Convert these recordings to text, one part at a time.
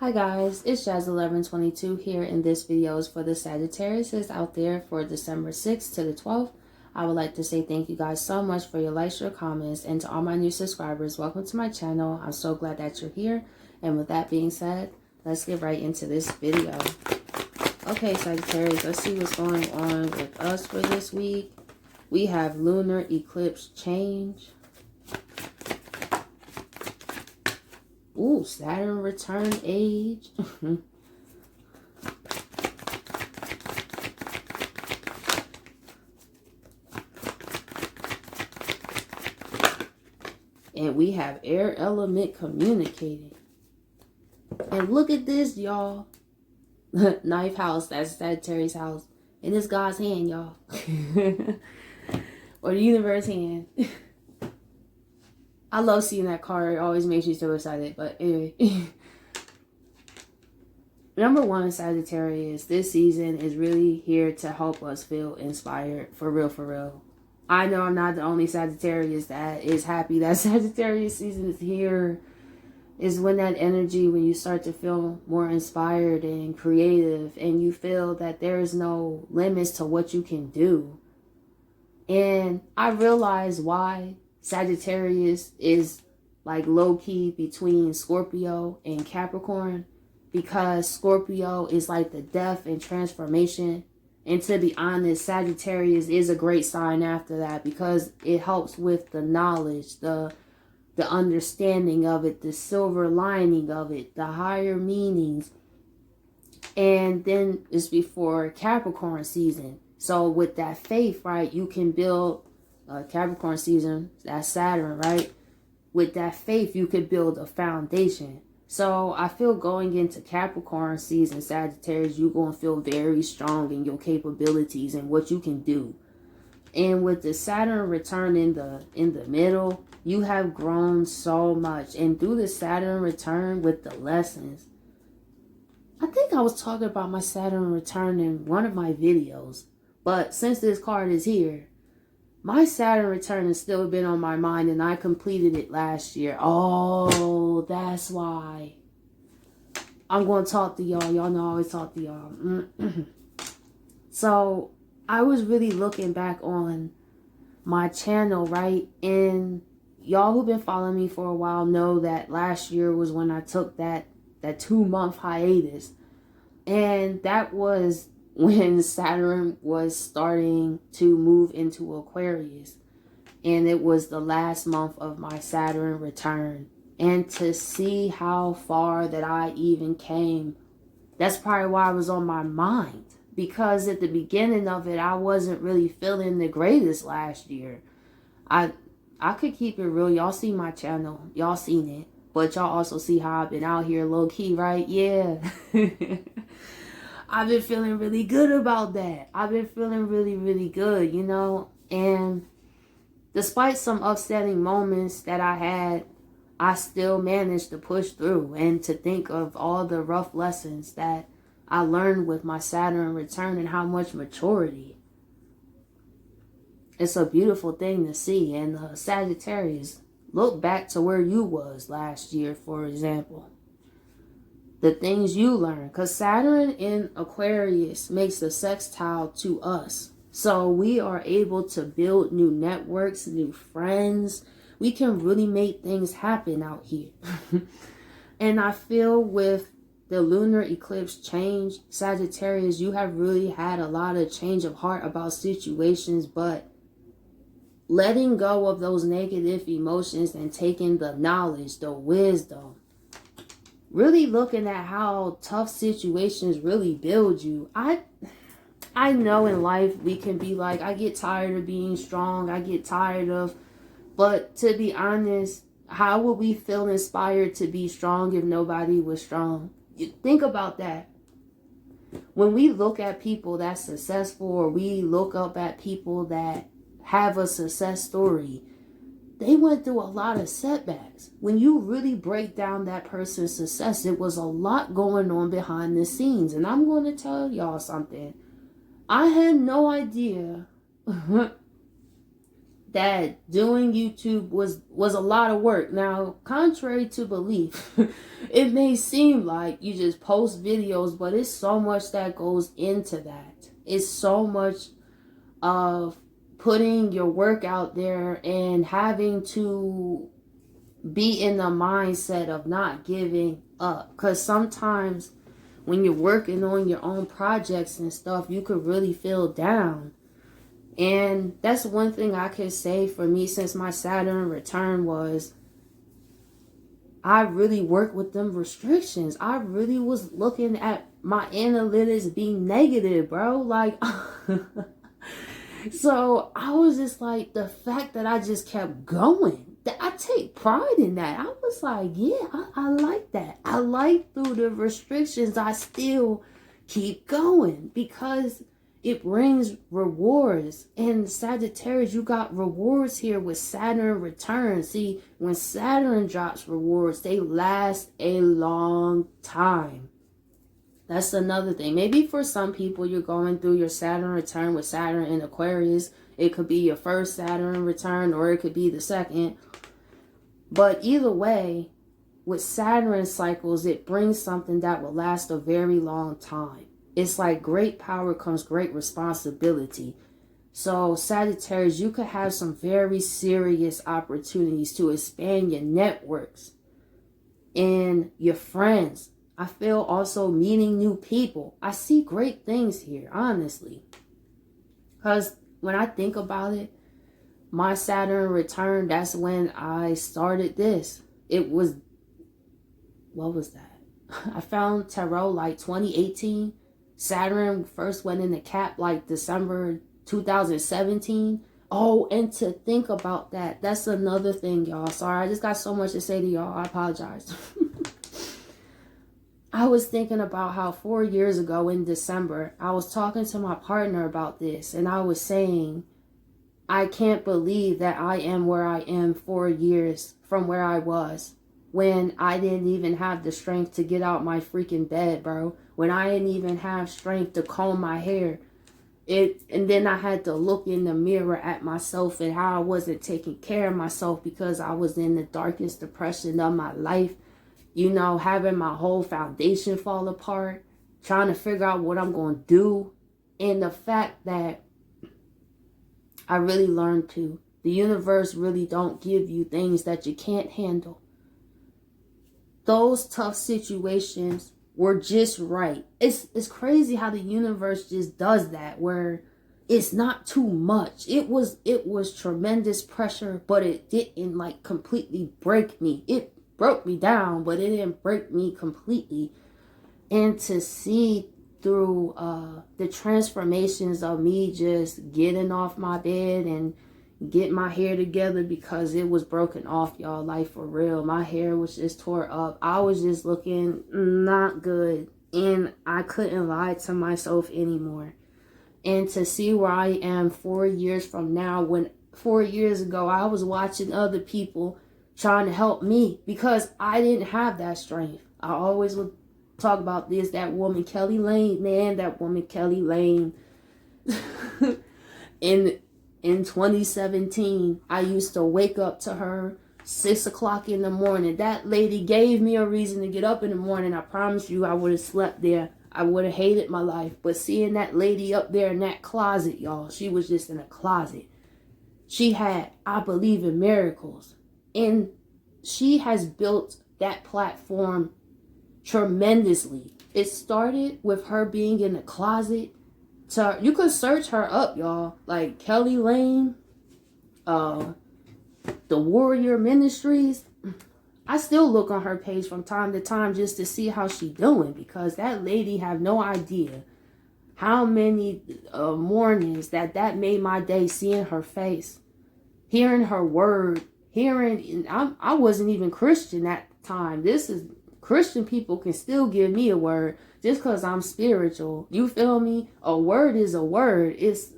Hi guys, it's Jazz1122 here, and this video is for the Sagittarius out there for December 6th to the 12th. I would like to say thank you guys so much for your likes, your comments, and to all my new subscribers, welcome to my channel. I'm so glad that you're here, and with that being said, let's get right into this video. Okay, Sagittarius, let's see what's going on with us for this week. We have lunar eclipse change. Ooh, Saturn return age. And we have air element communicating. And look at this, y'all. Ninth house, that's Sagittarius house. And it's God's hand, y'all. Or the universe hand. I love seeing that card. It always makes me so excited. But anyway. Number one, Sagittarius, this season is really here to help us feel inspired. For real, for real. I know I'm not the only Sagittarius that is happy that Sagittarius season is here. Is when that energy, when you start to feel more inspired and creative. And you feel that there is no limits to what you can do. And I realize why Sagittarius is like low-key between Scorpio and Capricorn, because Scorpio is like the death and transformation. And to be honest, Sagittarius is a great sign after that, because it helps with the knowledge, the understanding of it, the silver lining of it, the higher meanings. And then it's before Capricorn season. So with that faith, right, you can build Capricorn season, that's Saturn, right? With that faith, you could build a foundation. So I feel going into Capricorn season, Sagittarius, you're going to feel very strong in your capabilities and what you can do. And with the Saturn return in the middle, you have grown so much. And through the Saturn return with the lessons, I think I was talking about my Saturn return in one of my videos. But since this card is here, my Saturn return has still been on my mind, and I completed it last year. Oh, that's why. I'm going to talk to y'all. Y'all know I always talk to y'all. So, I was really looking back on my channel, right? And y'all who've been following me for a while know that last year was when I took that 2-month hiatus. And that was when Saturn was starting to move into Aquarius. And it was the last month of my Saturn return. And to see how far that I even came, that's probably why it was on my mind. Because at the beginning of it, I wasn't really feeling the greatest last year. I could keep it real. Y'all see my channel. Y'all seen it. But y'all also see how I've been out here low key, right? Yeah. I've been feeling really good about that. I've been feeling really, really good, you know. And despite some upsetting moments that I had, I still managed to push through and to think of all the rough lessons that I learned with my Saturn return and how much maturity. It's a beautiful thing to see. And Sagittarius, look back to where you was last year, for example. The things you learn, because Saturn in Aquarius makes a sextile to us. So we are able to build new networks, new friends. We can really make things happen out here. And I feel with the lunar eclipse change, Sagittarius, you have really had a lot of change of heart about situations, but letting go of those negative emotions and taking the knowledge, the wisdom, really looking at how tough situations really build you. I know in life we can be like, I get tired of being strong. I get tired of, but to be honest, how would we feel inspired to be strong if nobody was strong? You think about that. When we look at people that's successful, or we look up at people that have a success story, they went through a lot of setbacks. When you really break down that person's success, it was a lot going on behind the scenes. And I'm going to tell y'all something. I had no idea that doing YouTube was a lot of work. Now, contrary to belief, it may seem like you just post videos, but it's so much that goes into that. It's so much of putting your work out there and having to be in the mindset of not giving up. Because sometimes when you're working on your own projects and stuff, you could really feel down. And that's one thing I can say for me since my Saturn return was I really worked with them restrictions. I really was looking at my analytics being negative, bro. Like, so I was just like, the fact that I just kept going, that I take pride in that. I was like, yeah, I like that. I like through the restrictions, I still keep going because it brings rewards. And Sagittarius, you got rewards here with Saturn return. See, when Saturn drops rewards, they last a long time. That's another thing. Maybe for some people, you're going through your Saturn return with Saturn in Aquarius. It could be your first Saturn return or it could be the second. But either way, with Saturn cycles, it brings something that will last a very long time. It's like great power comes great responsibility. So Sagittarius, you could have some very serious opportunities to expand your networks and your friends. I feel also meeting new people. I see great things here, honestly. Because when I think about it, my Saturn return, that's when I started this. It was, what was that? I found tarot like 2018. Saturn first went into Cap like December 2017. Oh, and to think about that, that's another thing, y'all. Sorry, I just got so much to say to y'all. I apologize. I was thinking about how 4 years ago in December, I was talking to my partner about this, and I was saying, I can't believe that I am where I am 4 years from where I was, when I didn't even have the strength to get out my freaking bed, bro. When I didn't even have strength to comb my hair. And then I had to look in the mirror at myself and how I wasn't taking care of myself because I was in the darkest depression of my life. You know, having my whole foundation fall apart. Trying to figure out what I'm going to do. And the fact that I really learned to. The universe really don't give you things that you can't handle. Those tough situations were just right. It's crazy how the universe just does that, where it's not too much. It was tremendous pressure, but it didn't like completely break me. It broke me down, but it didn't break me completely. And to see through the transformations of me just getting off my bed and get my hair together, because it was broken off, y'all, like for real. My hair was just tore up. I was just looking not good, and I couldn't lie to myself anymore. And to see where I am 4 years from now, when 4 years ago I was watching other people trying to help me because I didn't have that strength. I always would talk about this, that woman Kelly Lane, man, that woman Kelly Lane. In 2017, I used to wake up to her 6 o'clock in the morning. That lady gave me a reason to get up in the morning. I promise you I would have slept there. I would have hated my life. But seeing that lady up there in that closet, y'all, she was just in a closet. She had, I believe in miracles. And she has built that platform tremendously. It started with her being in the closet. So you could search her up, y'all. Like Kelly Lane, the Warrior Ministries. I still look on her page from time to time just to see how she doing, because that lady have no idea how many mornings that made my day, seeing her face, hearing her word, I wasn't even Christian at the time. This is Christian people can still give me a word just because I'm spiritual. You feel me? A word is a word. It's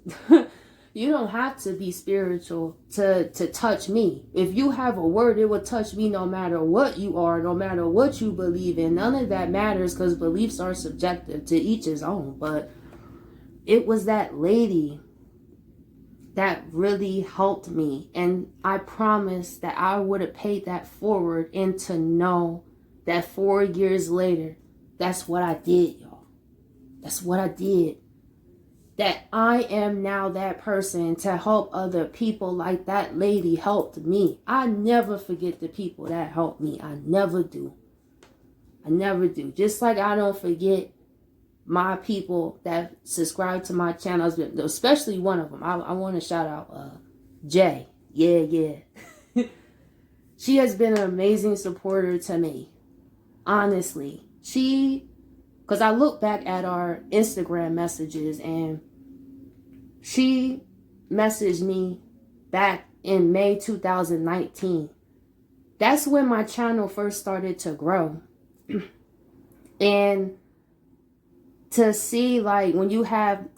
you don't have to be spiritual to touch me. If you have a word, it will touch me no matter what you are, no matter what you believe in. None of that matters, because beliefs are subjective, to each his own. But it was that lady that really helped me. And I promised that I would have paid that forward, and to know that 4 years later, that's what I did, y'all. That's what I did. That I am now that person to help other people like that lady helped me. I never forget the people that helped me. I never do. I never do. Just like I don't forget my people that subscribe to my channels, especially one of them. I want to shout out Jay. Yeah. She has been an amazing supporter to me. Honestly. Because I look back at our Instagram messages, and she messaged me back in May 2019. That's when my channel first started to grow. And to see, like, when you have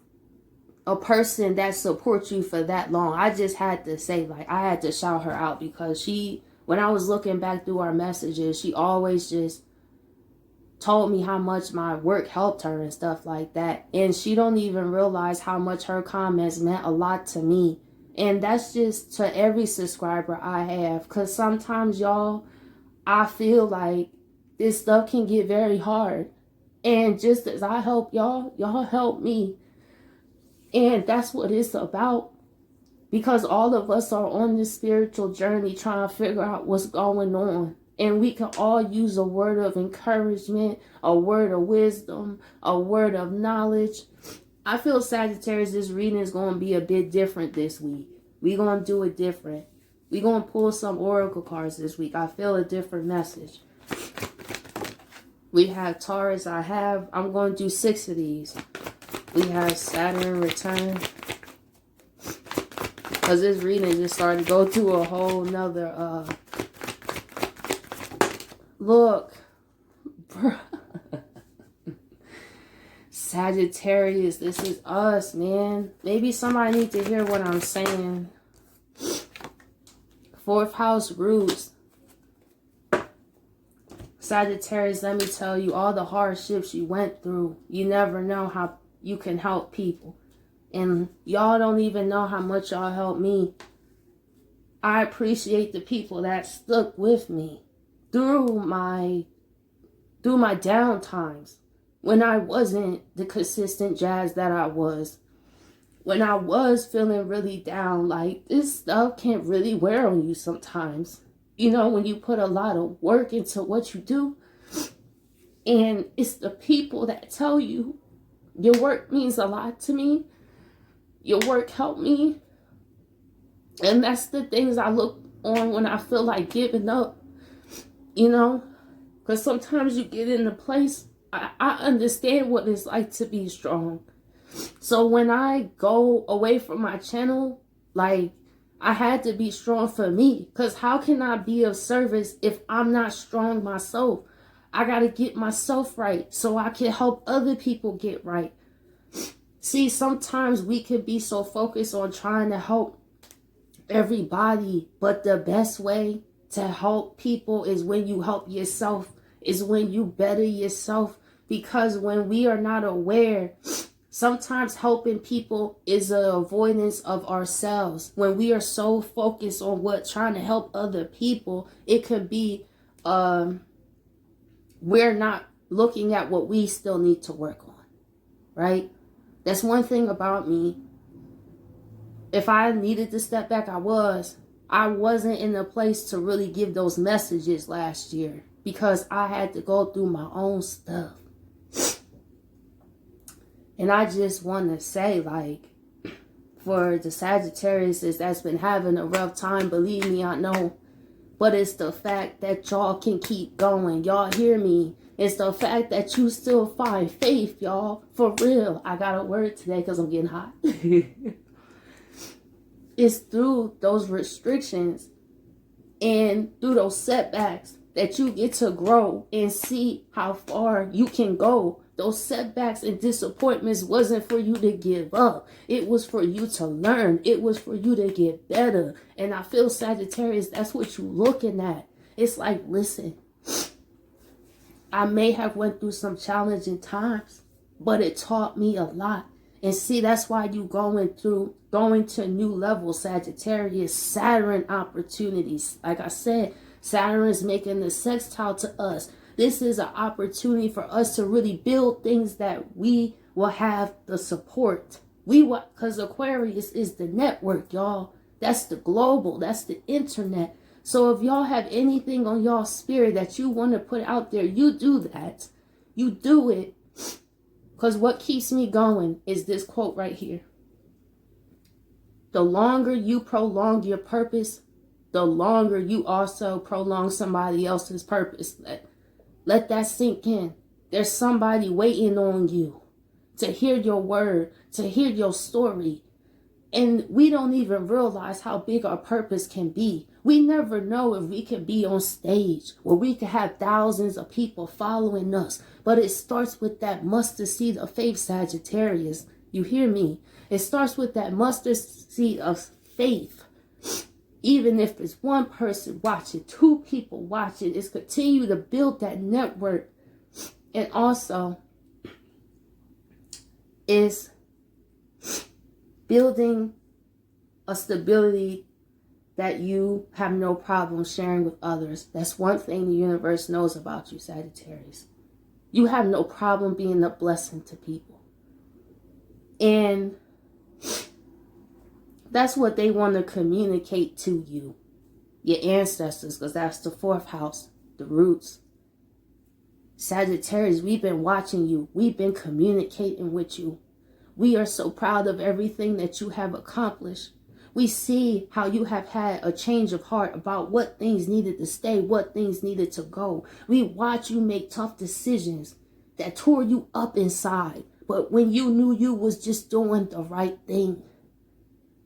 a person that supports you for that long, I just had to say, like, I had to shout her out, because when I was looking back through our messages, she always just told me how much my work helped her and stuff like that. And she don't even realize how much her comments meant a lot to me. And that's just to every subscriber I have. Because sometimes, y'all, I feel like this stuff can get very hard. And just as I help y'all, y'all help me. And that's what it's about. Because all of us are on this spiritual journey trying to figure out what's going on. And we can all use a word of encouragement, a word of wisdom, a word of knowledge. I feel, Sagittarius, this reading is going to be a bit different this week. We're going to do it different. We're going to pull some oracle cards this week. I feel a different message. We have Taurus. I'm going to do 6 of these. We have Saturn Return. Because this reading just started to go through a whole nother, look, Sagittarius, this is us, man. Maybe somebody needs to hear what I'm saying. 4th house roots. Sagittarius, let me tell you, all the hardships you went through, you never know how you can help people. And y'all don't even know how much y'all helped me. I appreciate the people that stuck with me through my down times, when I wasn't the consistent jazz that I was. When I was feeling really down, like, this stuff can't really wear on you sometimes. You know, when you put a lot of work into what you do, and it's the people that tell you, your work means a lot to me. Your work helped me. And that's the things I look on when I feel like giving up. You know, because sometimes you get in a place, I understand what it's like to be strong. So when I go away from my channel, like, I had to be strong for me. Because how can I be of service if I'm not strong myself? I got to get myself right so I can help other people get right. See, sometimes we can be so focused on trying to help everybody, but the best way to help people is when you help yourself, is when you better yourself. Because when we are not aware, sometimes helping people is an avoidance of ourselves. When we are so focused on trying to help other people, it could be we're not looking at what we still need to work on, right? That's one thing about me. If I needed to step back, I wasn't in a place to really give those messages last year, because I had to go through my own stuff. And I just want to say, like, for the Sagittarius that's been having a rough time, believe me, I know. But it's the fact that y'all can keep going. Y'all hear me? It's the fact that you still find faith, y'all. For real. I got a word today because I'm getting hot. It's through those restrictions and through those setbacks that you get to grow and see how far you can go. Those setbacks and disappointments wasn't for you to give up. It was for you to learn. It was for you to get better. And I feel, Sagittarius, that's what you're looking at. It's like, listen, I may have went through some challenging times, but it taught me a lot. And see, that's why you going to new levels, Sagittarius. Saturn opportunities. Like I said, Saturn is making the sextile to us. This is an opportunity for us to really build things that we will have the support. Because Aquarius is the network, y'all. That's the global. That's the internet. So if y'all have anything on y'all spirit that you want to put out there, you do that. You do it. Because what keeps me going is this quote right here. The longer you prolong your purpose, the longer you also prolong somebody else's purpose. Let that sink in. There's somebody waiting on you to hear your word, to hear your story. And we don't even realize how big our purpose can be. We never know if we can be on stage where we can have thousands of people following us. But it starts with that mustard seed of faith, Sagittarius. You hear me? It starts with that mustard seed of faith. Even if it's one person watching, two people watching, it's continue to build that network. And also is building a stability that you have no problem sharing with others. That's one thing the universe knows about you, Sagittarius. You have no problem being a blessing to people. And that's what they want to communicate to you, your ancestors, because that's the fourth house, the roots. Sagittarius, we've been watching you. We've been communicating with you. We are so proud of everything that you have accomplished. We see how you have had a change of heart about what things needed to stay, what things needed to go. We watch you make tough decisions that tore you up inside. But when you knew you was just doing the right thing,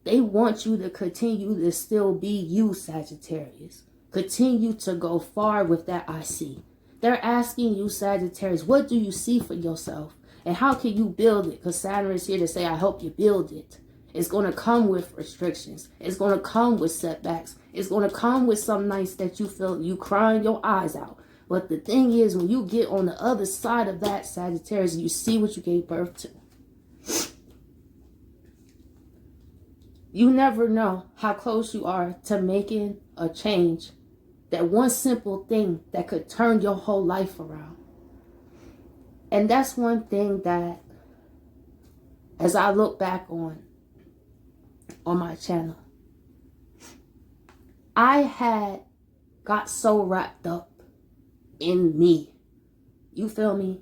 they want you to continue to still be you, Sagittarius. Continue to go far with that I see. They're asking you, Sagittarius, what do you see for yourself? And how can you build it? Because Saturn is here to say, I help you build it. It's going to come with restrictions. It's going to come with setbacks. It's going to come with some nights that you feel you crying your eyes out. But the thing is, when you get on the other side of that, Sagittarius, you see what you gave birth to. You never know how close you are to making a change. That one simple thing that could turn your whole life around. And that's one thing that, as I look back on my channel, I had got so wrapped up in me. You feel me?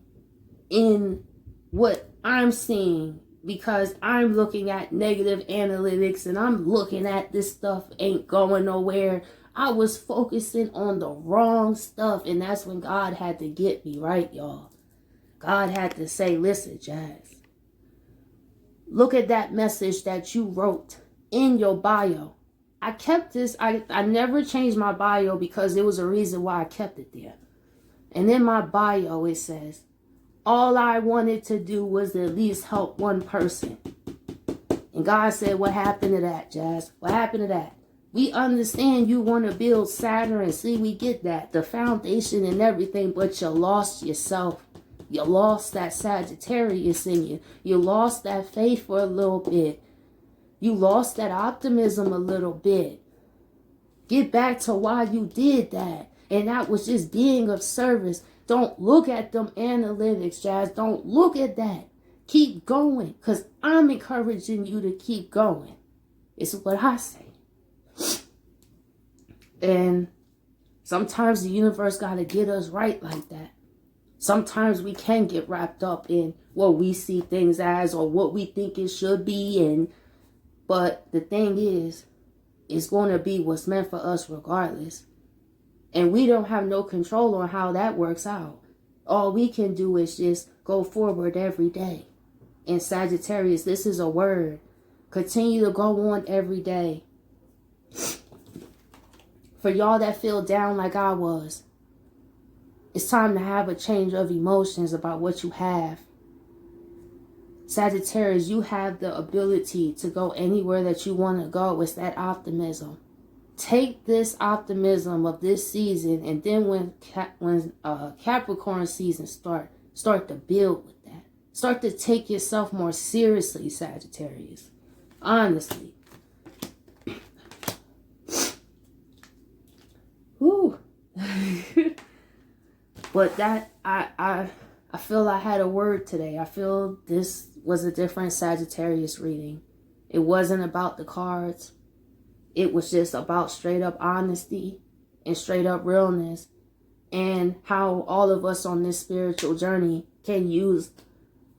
In what I'm seeing, because I'm looking at negative analytics and I'm looking at this stuff ain't going nowhere. I was focusing on the wrong stuff, and that's when God had to get me, right, y'all? God had to say, listen, Jazz, look at that message that you wrote in your bio. I kept this, I never changed my bio because there was a reason why I kept it there. And in my bio, it says, all I wanted to do was at least help one person. And God said, what happened to that, Jazz? What happened to that? We understand you want to build Saturn. See, we get that. The foundation and everything, but you lost yourself. You lost that Sagittarius in you. You lost that faith for a little bit. You lost that optimism a little bit. Get back to why you did that. And that was just being of service. Don't look at them analytics, Jazz. Don't look at that. Keep going. Because I'm encouraging you to keep going. It's what I say. And sometimes the universe got to get us right like that. Sometimes we can get wrapped up in what we see things as or what we think it should be. But the thing is, it's going to be what's meant for us regardless. And we don't have no control on how that works out. All we can do is just go forward every day. And Sagittarius, this is a word. Continue to go on every day. For y'all that feel down like I was, it's time to have a change of emotions about what you have. Sagittarius, you have the ability to go anywhere that you want to go. It's that optimism. Take this optimism of this season, and then when Capricorn season start to build with that. Start to take yourself more seriously, Sagittarius. Honestly. Whew. But that, I feel I had a word today. I feel this was a different Sagittarius reading. It wasn't about the cards. It was just about straight up honesty and straight up realness, and how all of us on this spiritual journey can use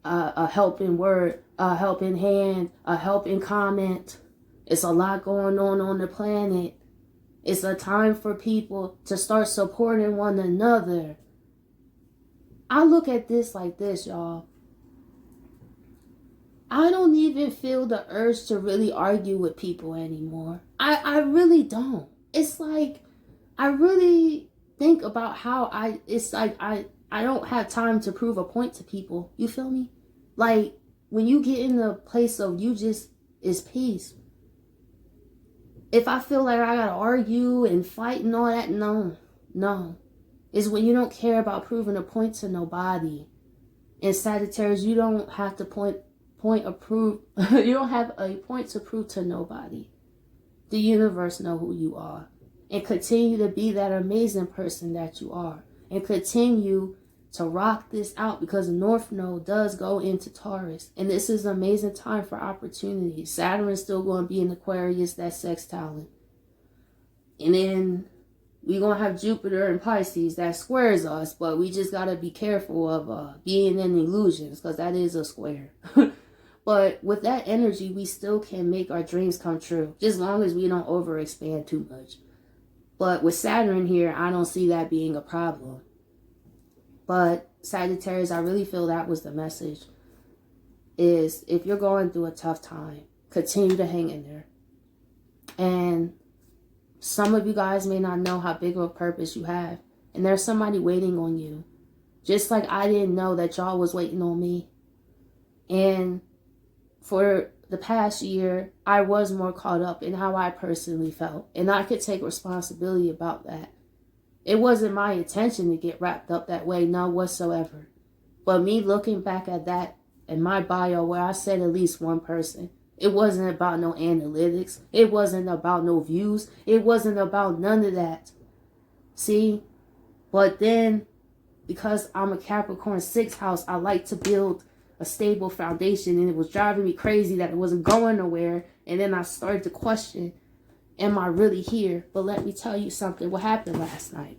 a helping word, a helping hand, a helping comment. It's a lot going on the planet. It's a time for people to start supporting one another. I look at this like this, y'all. I don't even feel the urge to really argue with people anymore. I really don't. It's like, I really think about how I don't have time to prove a point to people. You feel me? Like, when you get in the place of you just is peace. If I feel like I gotta argue and fight and all that, no. It's when you don't care about proving a point to nobody. And Sagittarius, you don't have to you don't have a point to prove to nobody. The universe know who you are. And continue to be that amazing person that you are. And continue to rock this out, because the North Node does go into Taurus. And this is an amazing time for opportunities. Saturn is still going to be in Aquarius, that sex talent. And then we're going to have Jupiter and Pisces that squares us. But we just got to be careful of being in illusions, because that is a square. But with that energy, we still can make our dreams come true. Just as long as we don't overexpand too much. But with Saturn here, I don't see that being a problem. But Sagittarius, I really feel that was the message. Is if you're going through a tough time, continue to hang in there. And some of you guys may not know how big of a purpose you have. And there's somebody waiting on you. Just like I didn't know that y'all was waiting on me. And for the past year, I was more caught up in how I personally felt. And I could take responsibility about that. It wasn't my intention to get wrapped up that way, none whatsoever. But me looking back at that in my bio where I said at least one person, it wasn't about no analytics. It wasn't about no views. It wasn't about none of that. See? But then, because I'm a Capricorn 6th house, I like to build a stable foundation, and it was driving me crazy that it wasn't going nowhere. And then I started to question, am I really here? But let me tell you something. What happened last night?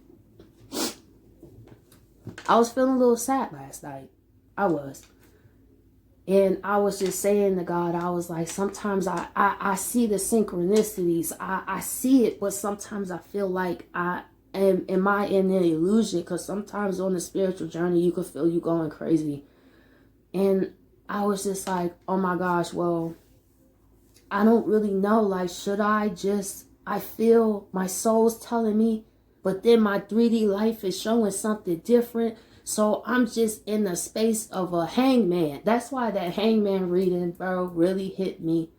I was feeling a little sad last night. I was. And I was just saying to God, I was like, sometimes I see the synchronicities. I see it, but sometimes I feel like am I in an illusion? Because sometimes on the spiritual journey, you could feel you going crazy. And I was just like, oh my gosh, well, I don't really know. Like, should I feel my soul's telling me, but then my 3D life is showing something different. So I'm just in the space of a hangman. That's why that hangman reading, bro, really hit me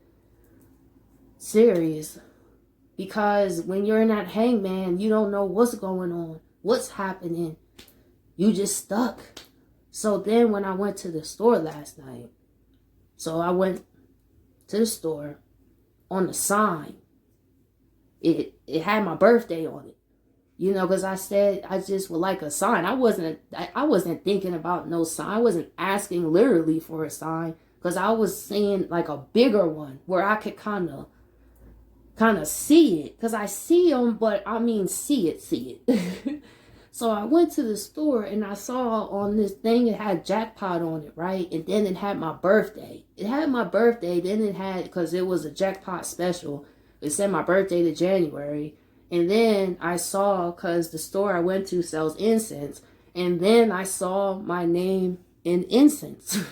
serious. Because when you're in that hangman, you don't know what's going on, what's happening. You just stuck. So then when I went to the store last night, so I went to the store, on the sign, it had my birthday on it. You know, because I said I just would like a sign. I wasn't thinking about no sign. I wasn't asking literally for a sign, because I was seeing like a bigger one where I could kind of see it. Because I see them, but I mean see it. So I went to the store and I saw on this thing, it had jackpot on it, right? And then it had my birthday. It had my birthday. Then it had, because it was a jackpot special, it said my birthday to January. And then I saw, because the store I went to sells incense, and then I saw my name in incense.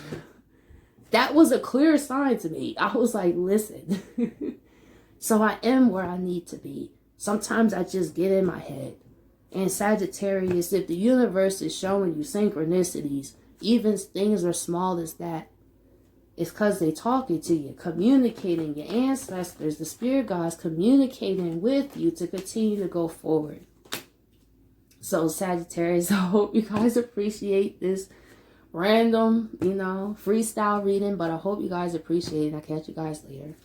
That was a clear sign to me. I was like, listen. So I am where I need to be. Sometimes I just get in my head. And Sagittarius, if the universe is showing you synchronicities, even things as small as that, it's because they're talking to you, communicating, your ancestors, the spirit guides communicating with you to continue to go forward. So Sagittarius, I hope you guys appreciate this random, you know, freestyle reading, but I hope you guys appreciate it. I'll catch you guys later.